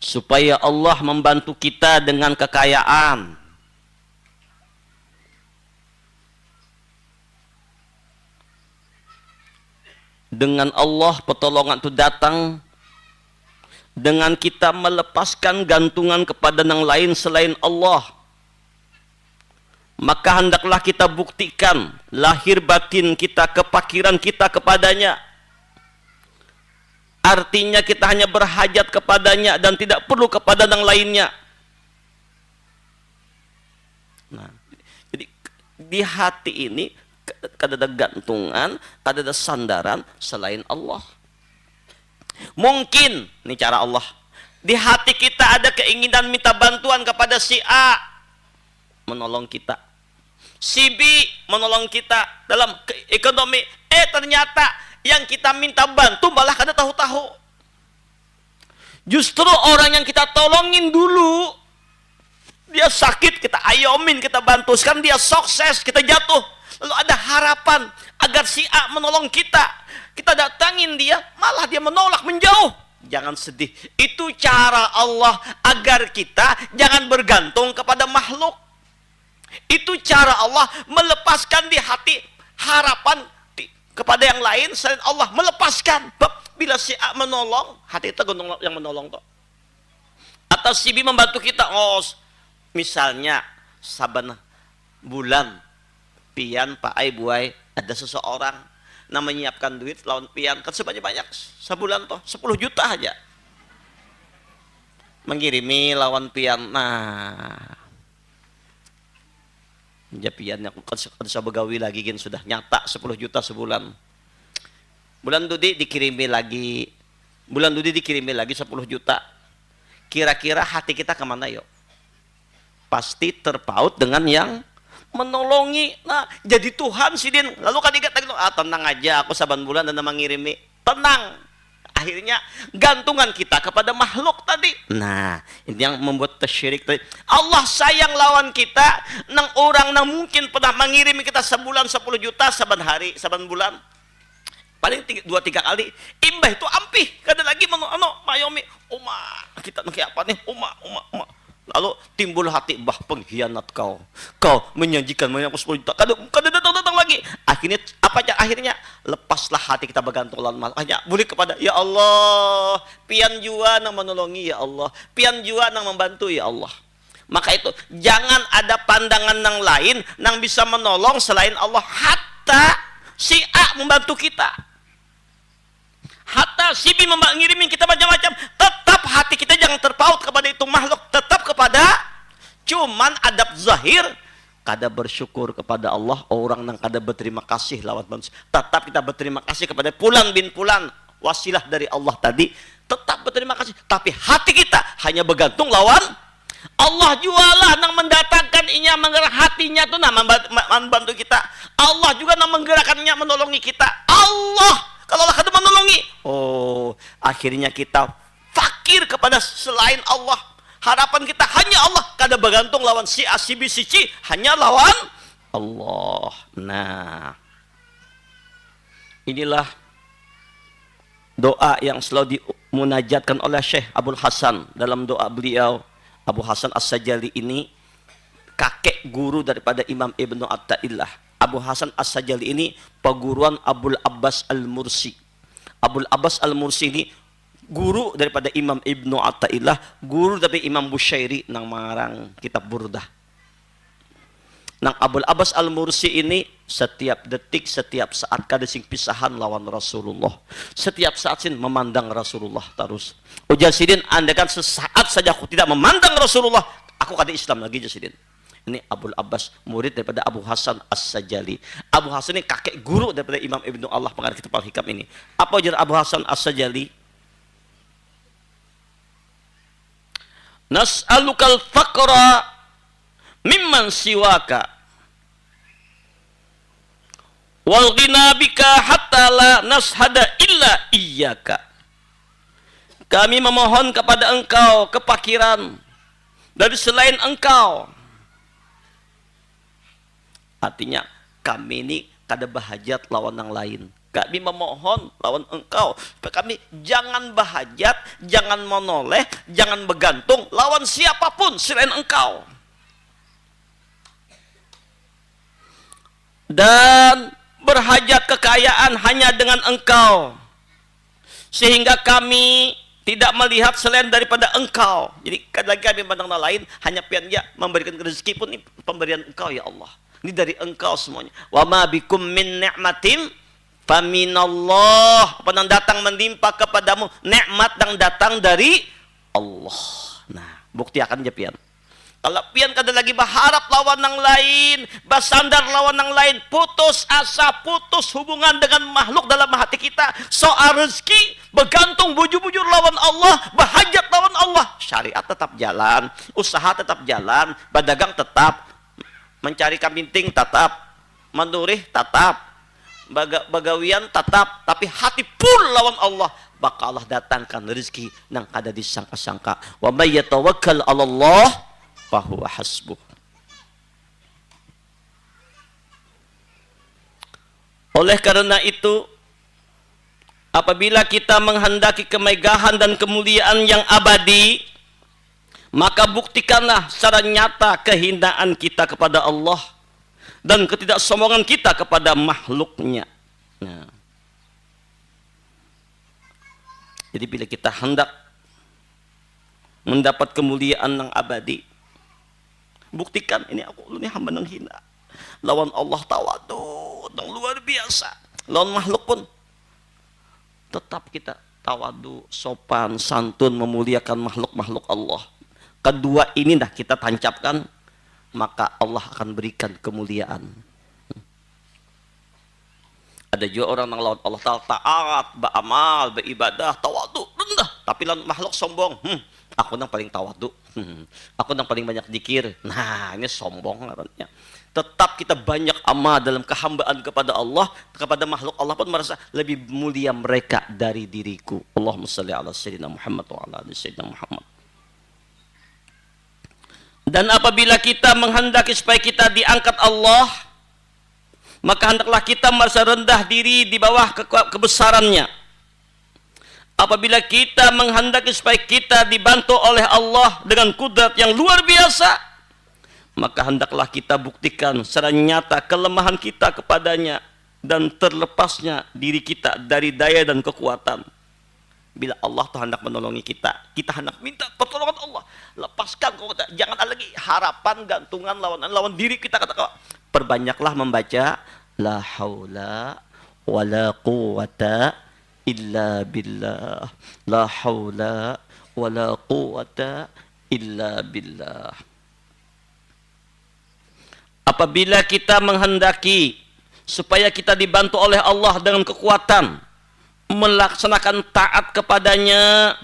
supaya Allah membantu kita dengan kekayaan, dengan Allah pertolongan itu datang, dengan kita melepaskan gantungan kepada yang lain selain Allah, maka hendaklah kita buktikan lahir batin kita, kepakiran kita kepadanya. Artinya kita hanya berhajat kepadanya dan tidak perlu kepada yang lainnya. Nah, jadi di hati ini kada ada gantungan, kada ada sandaran selain Allah. Mungkin, ini cara Allah, di hati kita ada keinginan minta bantuan kepada si A, menolong kita. Si B menolong kita dalam ekonomi. Ternyata yang kita minta bantu malah kada tahu-tahu. Justru orang yang kita tolongin dulu, dia sakit, kita ayomin, kita bantu. Sekarang dia sukses, kita jatuh. Lalu ada harapan agar si A menolong kita. Kita datangin dia, malah dia menolak, menjauh. Jangan sedih. Itu cara Allah agar kita jangan bergantung kepada makhluk. Itu cara Allah melepaskan di hati harapan kepada yang lain selain Allah, melepaskan. Bila si A menolong, hati kita yang menolong toh. Atau si B membantu kita. Oh, misalnya saban bulan pian Pak Ai Buai ada seseorang nah menyiapkan duit lawan pian kan sebanyak-banyak sebulan toh 10 juta aja mengirimi lawan pian. Nah, pian yang bisa begawi lagi kan sudah nyata 10 juta sebulan. Bulan Dudi dikirimi lagi 10 juta. Kira-kira hati kita kemana yuk? Pasti terpaut dengan yang menolongi. Nah, jadi Tuhan sih Din. Lalu kan ingat lagi, tenang aja, aku saban bulan dan mengirimi. Tenang. Akhirnya gantungan kita kepada makhluk tadi. Nah, ini yang membuat tersyirik tadi. Allah sayang lawan kita, nang orang nang mungkin pernah mengirimi kita sebulan 10 juta saban hari, saban bulan. Paling 2-3 kali. Imbah itu ampih. Kada lagi mayomi. Uma, kita nang apa nih? Uma. Lalu timbul hati, bah pengkhianat kau. Kau menjanjikan aku 10 juta. Kada datang lagi. Akhirnya apa aja? Akhirnya lepaslah hati kita bergantung lawan Allah. Hanya boleh kepada ya Allah. Pian jua nang menolongi ya Allah. Pian jua nang membantu ya Allah. Maka itu jangan ada pandangan nang lain nang bisa menolong selain Allah. Hatta si A membantu kita. Hatta si B mengirimin kita macam-macam, tetap hati kita jangan terpaut kepada itu makhluk, tetap kepada cuman adab zahir kada bersyukur kepada Allah, orang yang kada berterima kasih lawan manusia. Tetap kita berterima kasih kepada Fulan bin Fulan, wasilah dari Allah tadi, tetap berterima kasih, tapi hati kita hanya bergantung lawan Allah. Jualah nang mendatangkan inya menggerak hatinya tuh nama membantu kita. Allah juga nang menggerakkannya menolongi kita. Allah kalau Allah kada menolongi, oh akhirnya kita fakir kepada selain Allah. Harapan kita hanya Allah, kada bergantung lawan si A, si B, si C, hanya lawan Allah. Nah, inilah doa yang selalu dimunajatkan oleh Syekh Abdul Hasan dalam doa beliau. Abu Hasan As-Sajali ini kakek guru daripada Imam Ibnu Atta'illah. Abu Hasan As-Sajali ini peguruan Abul Abbas Al-Mursi. Abul Abbas Al-Mursi ini guru daripada Imam Ibnu Athaillah, guru dari Imam Busyairi nang marang kitab Burdah. Nang Abul Abbas Al-Mursi ini setiap detik, setiap saat kada sing pisahan lawan Rasulullah. Setiap saat sin memandang Rasulullah terus. Ujar Sidin, andaikan sesaat saja aku tidak memandang Rasulullah, aku kada Islam lagi, Jasidin. Ini Abul Abbas, murid daripada Abu Hasan As-Sajali. Abu Hasan ini kakek guru daripada Imam Ibnu Allah pengarang kitab Al-Hikam ini. Apa ujar Abu Hasan As-Sajali? Nas'alukal faqra mimman siwaka wal ghina bika hatta la nashhada illa iyyaka. Kami memohon kepada engkau kepakiran dari selain engkau. Artinya kami ini kada bahajat lawan yang lain. Kami memohon lawan engkau supaya kami jangan bahajat, jangan menoleh, jangan bergantung lawan siapapun selain engkau. Dan berhajat kekayaan hanya dengan engkau, sehingga kami tidak melihat selain daripada engkau. Jadi kadang kami memandang lain, hanya pian dia memberikan rezeki pun ini pemberian engkau ya Allah. Ini dari engkau semuanya. Wa ma bikum min ni'matin faminallah. Apa yang datang menimpa kepadamu, nikmat yang datang dari Allah. Nah, bukti akan je pian. Kalau pian kada lagi berharap lawan yang lain, bersandar lawan yang lain, putus asa, putus hubungan dengan makhluk dalam hati kita. Soal rezeki, bergantung bujur-bujur lawan Allah, berhajat lawan Allah. Syariat tetap jalan, usaha tetap jalan, berdagang tetap, mencari kambing tetap, mendurih tetap, bagawian tetap, tapi hati pun lawan Allah. Bakal Allah datangkan rezeki yang kada disangka-sangka. Wa may yatawakkal 'ala Allah fahuwa hasbuh. Oleh karena itu, apabila kita menghendaki kemegahan dan kemuliaan yang abadi, maka buktikanlah secara nyata kehinaan kita kepada Allah dan ketidaksombongan kita kepada makhluknya. Nah. Jadi bila kita hendak mendapat kemuliaan yang abadi, buktikan ini aku ini hamba yang hina. Lawan Allah tawadu yang luar biasa. Lawan makhluk pun tetap kita tawadu, sopan, santun, memuliakan makhluk-makhluk Allah. Kedua ini dah kita tancapkan, maka Allah akan berikan kemuliaan. Ada juga orang yang lawan Allah taat, beramal, beribadah, tawadu, rendah, tapi lawan makhluk sombong. Aku yang paling tawadu, aku yang paling banyak zikir. Nah, ini sombong katanya. Tetap kita banyak amal dalam kehambaan kepada Allah, kepada makhluk Allah pun merasa lebih mulia mereka dari diriku. Allahumma shalli ala sayyidina Muhammad wa ala ali sayyidina Muhammad. Dan apabila kita menghendaki supaya kita diangkat Allah, maka hendaklah kita merasa rendah diri di bawah kebesarannya. Apabila kita menghendaki supaya kita dibantu oleh Allah dengan kudrat yang luar biasa, maka hendaklah kita buktikan secara nyata kelemahan kita kepadanya dan terlepasnya diri kita dari daya dan kekuatan. Bila Allah tuh hendak menolongi kita, kita hendak minta pertolongan Allah. Lepaskan, jangan ada lagi harapan gantungan lawan diri kita. Kata perbanyaklah membaca la haula wala quwata illa billah, la haula wala quwata illa billah. Apabila kita menghendaki supaya kita dibantu oleh Allah dengan kekuatan melaksanakan taat kepadanya,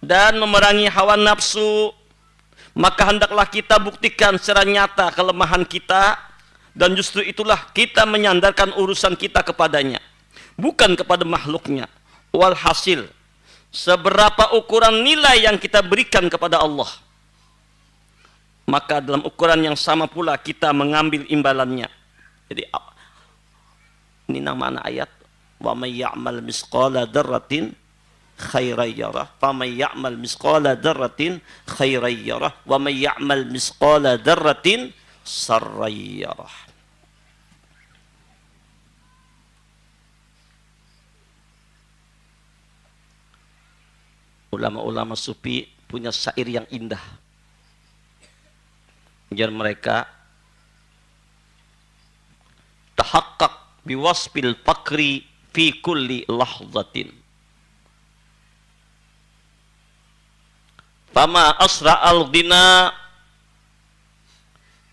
dan memerangi hawa nafsu, maka hendaklah kita buktikan secara nyata kelemahan kita, dan justru itulah kita menyandarkan urusan kita kepadanya, bukan kepada makhluknya. Walhasil, seberapa ukuran nilai yang kita berikan kepada Allah, maka dalam ukuran yang sama pula kita mengambil imbalannya. Jadi ini nama ayat, wa may ya'mal misqala dzarratin khairan yarah, wa may ya'mal misqala dzarratin khairan yarah, wa may ya'mal misqala dzarratin sarran yarah. ulama-ulama sufi punya syair yang indah. Ujar mereka, tahaqqaq biwasfil fakri fi kulli lahzatin. Fama asra'al ghina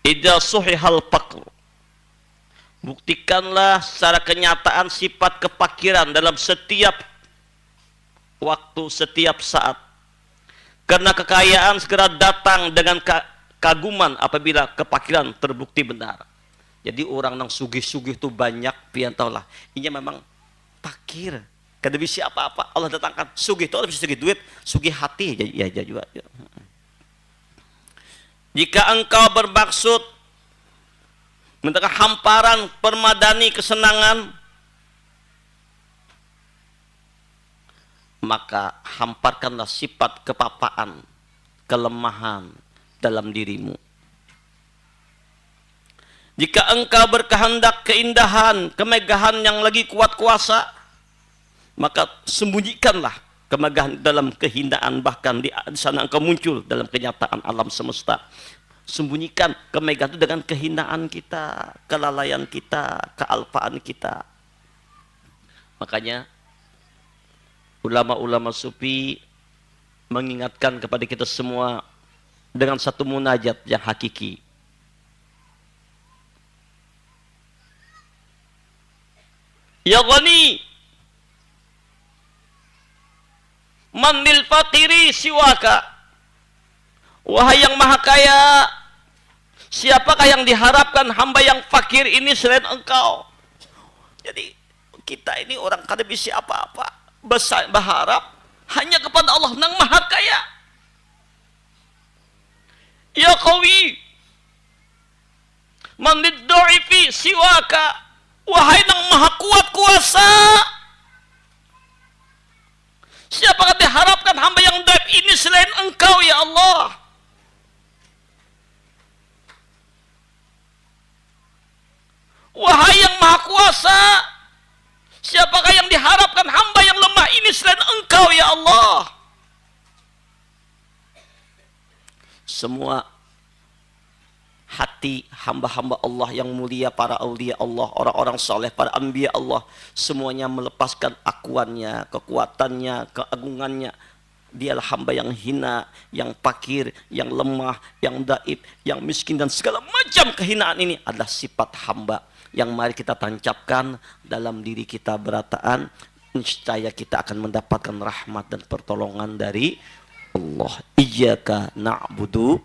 idza suhihal faqr. Buktikanlah secara kenyataan sifat kepakiran dalam setiap waktu, setiap saat. Karena kekayaan segera datang dengan kaguman apabila kepakiran terbukti benar. Jadi orang yang sugih-sugih itu banyak, pian taulah. Ini memang fakir. Kada bisa apa-apa. Allah datangkan sugih itu, bisa sugih duit, sugih hati ya juga. Jika engkau bermaksud mendapat hamparan permadani kesenangan, maka hamparkanlah sifat kepapaan, kelemahan dalam dirimu. Jika engkau berkehendak keindahan, kemegahan yang lagi kuat kuasa, maka sembunyikanlah kemegahan dalam kehinaan, bahkan di sana engkau muncul dalam kenyataan alam semesta. Sembunyikan kemegahan itu dengan kehinaan kita, kelalaian kita, kealpaan kita. Makanya ulama-ulama sufi mengingatkan kepada kita semua dengan satu munajat yang hakiki. Ya Ghani, man lil fakiri siwaka. Wahai yang maha kaya, siapakah yang diharapkan hamba yang fakir ini selain engkau? Jadi kita ini orang kada bisa apa-apa, berharap hanya kepada Allah yang maha kaya. Ya qawi, man lid-dha'ifi siwaka. Wahai yang maha kuat kuasa, siapakah diharapkan hamba yang dhaif ini selain engkau ya Allah? Wahai yang maha kuasa, siapakah yang diharapkan hamba yang lemah ini selain engkau ya Allah? Semua hati hamba-hamba Allah yang mulia, para aulia Allah, orang-orang saleh, para anbiya Allah, semuanya melepaskan akuannya, kekuatannya, keagungannya. Dialah hamba yang hina, yang fakir, yang lemah, yang daif, yang miskin, dan segala macam kehinaan ini adalah sifat hamba yang mari kita tancapkan dalam diri kita berataan. Niscaya kita akan mendapatkan rahmat dan pertolongan dari Allah. Iyyaka na'budu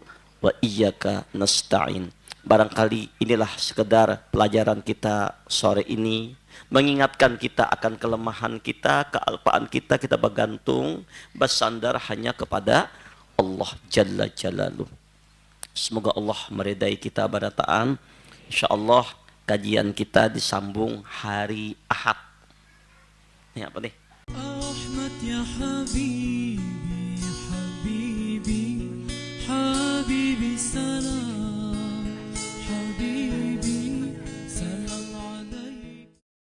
wa iyyaka nasta'in. Barangkali inilah sekedar pelajaran kita sore ini, mengingatkan kita akan kelemahan kita, kealpaan kita. Kita bergantung, bersandar hanya kepada Allah Jalla Jalaluh. Semoga Allah meridai kita berataan. InsyaAllah kajian kita disambung hari Ahad. Ini apa nih? Ahmad ya Habib.